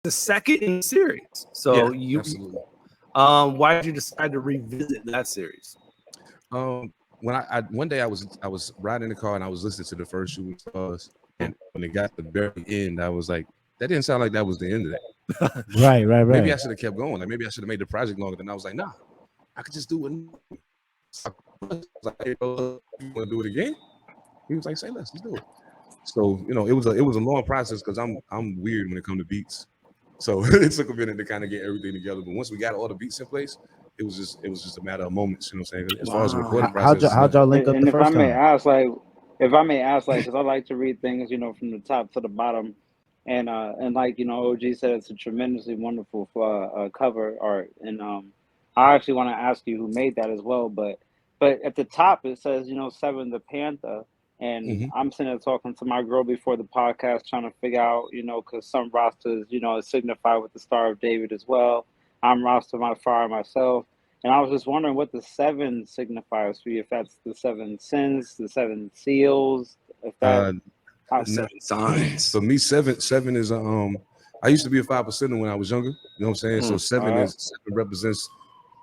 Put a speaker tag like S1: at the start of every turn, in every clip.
S1: the second in the series. So
S2: absolutely.
S1: Why did you decide to revisit that series?
S2: When I one day I was riding in the car and I was listening to the first Shooting Starz, and when it got to the very end, I was like, that didn't sound like that was the end of that.
S3: Right.
S2: Maybe I should have kept going. Like maybe I should have made the project longer. Then I was like, nah, I could just do it. I was like, hey, bro, you want to do it again? He was like, say let's do it. So it was a long process because I'm weird when it comes to beats. So it took a minute to kind of get everything together. But once we got all the beats in place, it was just a matter of moments. You know what I'm saying? As far as the recording process,
S3: how'd y'all link up
S4: And
S3: the first time?
S4: if I may ask, like, because I like to read things, from the top to the bottom, and like OG said, it's a tremendously wonderful cover art, and I actually want to ask you who made that as well, but at the top it says Seven Da Pantha. And I'm sitting there talking to my girl before the podcast, trying to figure out, because some rosters, signify with the Star of David as well. I'm roster my fire myself. And I was just wondering what the 7 signifies for you, if that's the 7 sins, the 7 seals, if that...
S1: 7 signs.
S2: For me, seven is I used to be a 5%er when I was younger. You know what I'm saying? So seven represents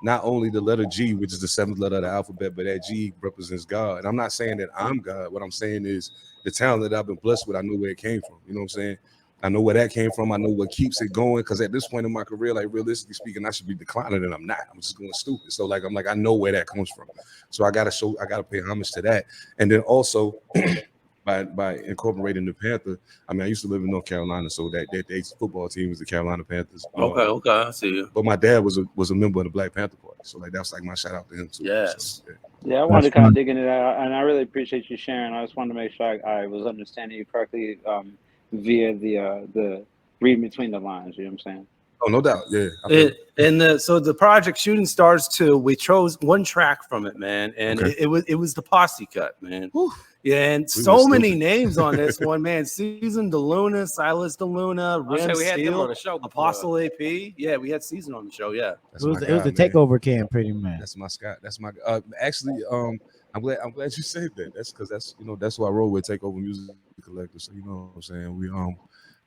S2: not only the letter G, which is the 7th letter of the alphabet, but that G represents God. And I'm not saying that I'm God. What I'm saying is the talent that I've been blessed with, I know where it came from. You know what I'm saying? I know where that came from. I know what keeps it going. Because at this point in my career, like realistically speaking, I should be declining, and I'm not. I'm just going stupid. So I'm like, I know where that comes from. So I gotta pay homage to that. And then also by incorporating the Panther. I mean, I used to live in North Carolina, so that football team was the Carolina Panthers.
S1: Okay, I see you.
S2: But my dad was a member of the Black Panther Party, so that's like my shout out to him too.
S1: Yes.
S2: So,
S4: yeah, I wanted to kind of dig into that, and I really appreciate you sharing. I just wanted to make sure I was understanding you correctly via the reading between the lines. You know what I'm saying?
S2: Oh, no doubt. Yeah.
S1: So the project Shooting Starz 2, we chose one track from it, man, and it was the posse cut, man. Whew. Yeah, and so many names on this one, man. Season DeLuna, Silas DeLuna, Rim Steel, Apostle AP. Yeah, we had Season on the show. Yeah,
S3: it was the takeover camp, pretty much.
S2: That's my Scott. That's my actually. I'm glad you said that. That's because that's who I roll with, Takeover Music Collective. So you know what I'm saying.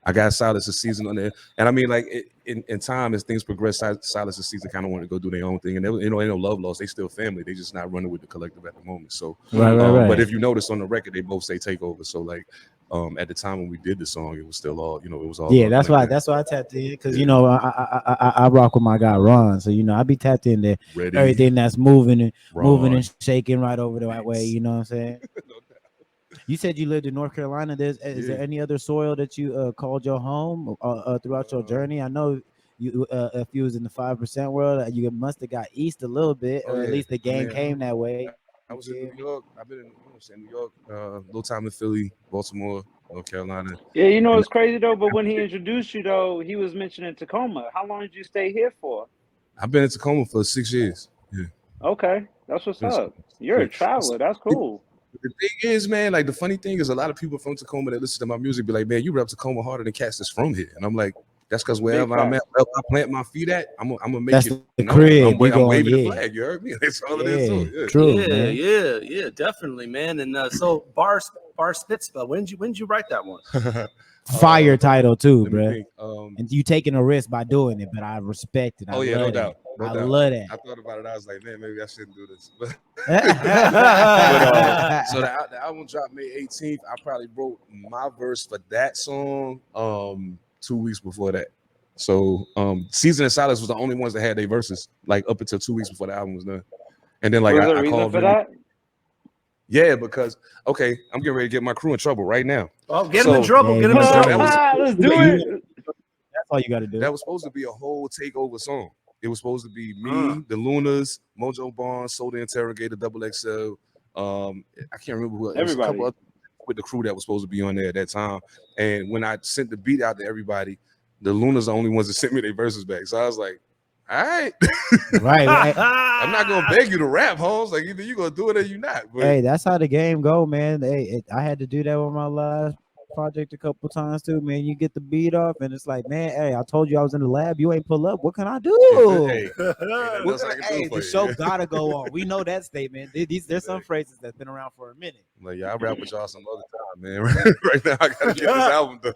S2: I got Silas's Season on there, and I mean, like in time as things progress, Silas's Season kind of wanted to go do their own thing, and ain't no love lost. They still family. They just not running with the collective at the moment. So,
S3: right.
S2: But if you notice on the record, they both say Takeover. So like, at the time when we did the song, it was still all it was all.
S3: Yeah, that's why I tapped in because I rock with my guy Ron, so I be tapped in there. Everything that's moving and shaking right over the right way. You know what I'm saying? You said you lived in North Carolina. Is there any other soil that you called your home throughout your journey? I know you if you was in the 5% world, you must have got east a little bit, or at least the game came that way.
S2: I was in New York. I've been in New York, a little time in Philly, Baltimore, North Carolina.
S4: Yeah, it's crazy though. But when he introduced you though, he was mentioning Tacoma. How long did you stay here for?
S2: I've been in Tacoma for 6 years. Yeah.
S4: Okay, that's what's up. You're a traveler. That's cool.
S2: The thing is, man, like the funny thing is a lot of people from Tacoma that listen to my music be like, man, you rep Tacoma harder than cats that's from here. And I'm like, that's because wherever I'm at, wherever I plant my feet at, I'm gonna make it.
S3: The crib.
S2: I'm waving the flag. You heard me? That's all it is. Too.
S3: Yeah, true.
S1: Yeah, definitely, man. And so Barspitsvah, when did you write that one?
S3: Fire title too, bro. And you taking a risk by doing it, but I respect it.
S2: No doubt.
S3: I love that.
S2: I thought about it. I was like, man, maybe I shouldn't do this. So the album dropped May 18th. I probably wrote my verse for that song 2 weeks before that. So Season and Silas was the only ones that had their verses like up until 2 weeks before the album was done. And then like I called
S4: for that.
S2: Yeah, because I'm getting ready to get my crew in trouble right now.
S1: Oh, get him in trouble. Get him in trouble.
S4: Let's do it.
S3: That's all you got to do.
S2: That was supposed to be a whole takeover song. It was supposed to be me, the Lunas, Mojo Barnes, Soda Interrogator, Double XL. I can't remember who. Everybody. A couple other with the crew that was supposed to be on there at that time. And when I sent the beat out to everybody, the Lunas are the only ones that sent me their verses back. So I was like, all right.
S3: right.
S2: I'm not gonna beg you to rap, Holmes. Like either you gonna do it or you not. But
S3: hey, that's how the game go, man. I had to do that with my last project a couple times too, man. You get the beat off and it's like, man, hey, I told you I was in the lab, you ain't pull up, what can I do?
S2: Hey,
S3: the show gotta go on. We know that statement. There's some phrases that's been around for a minute.
S2: Like, yeah, I rap with y'all some other time, man. Right now I gotta get this album done.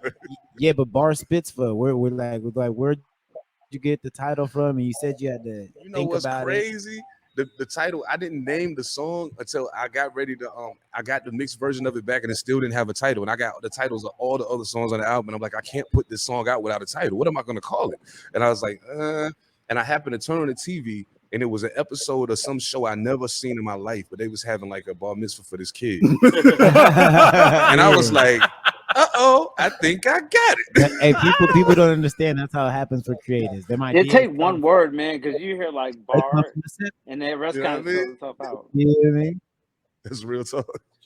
S3: Yeah, but Barspitsvah, we're like where'd you get the title from? And you said you had to think
S2: what's
S3: about
S2: crazy? The title, I didn't name the song until I got ready to I got the mixed version of it back and it still didn't have a title. And I got the titles of all the other songs on the album. And I'm like, I can't put this song out without a title. What am I gonna call it? And I was like, and I happened to turn on the TV and it was an episode of some show I never seen in my life, but they was having like a bar mitzvah for this kid. And I was like, I think I got it.
S3: Hey, people don't understand. That's how it happens for creators. There might
S4: take one word, man, because you hear like bar, and the rest
S2: You know
S4: kind of
S2: what I mean?
S4: throws itself out.
S3: You know what I mean?
S2: That's real talk.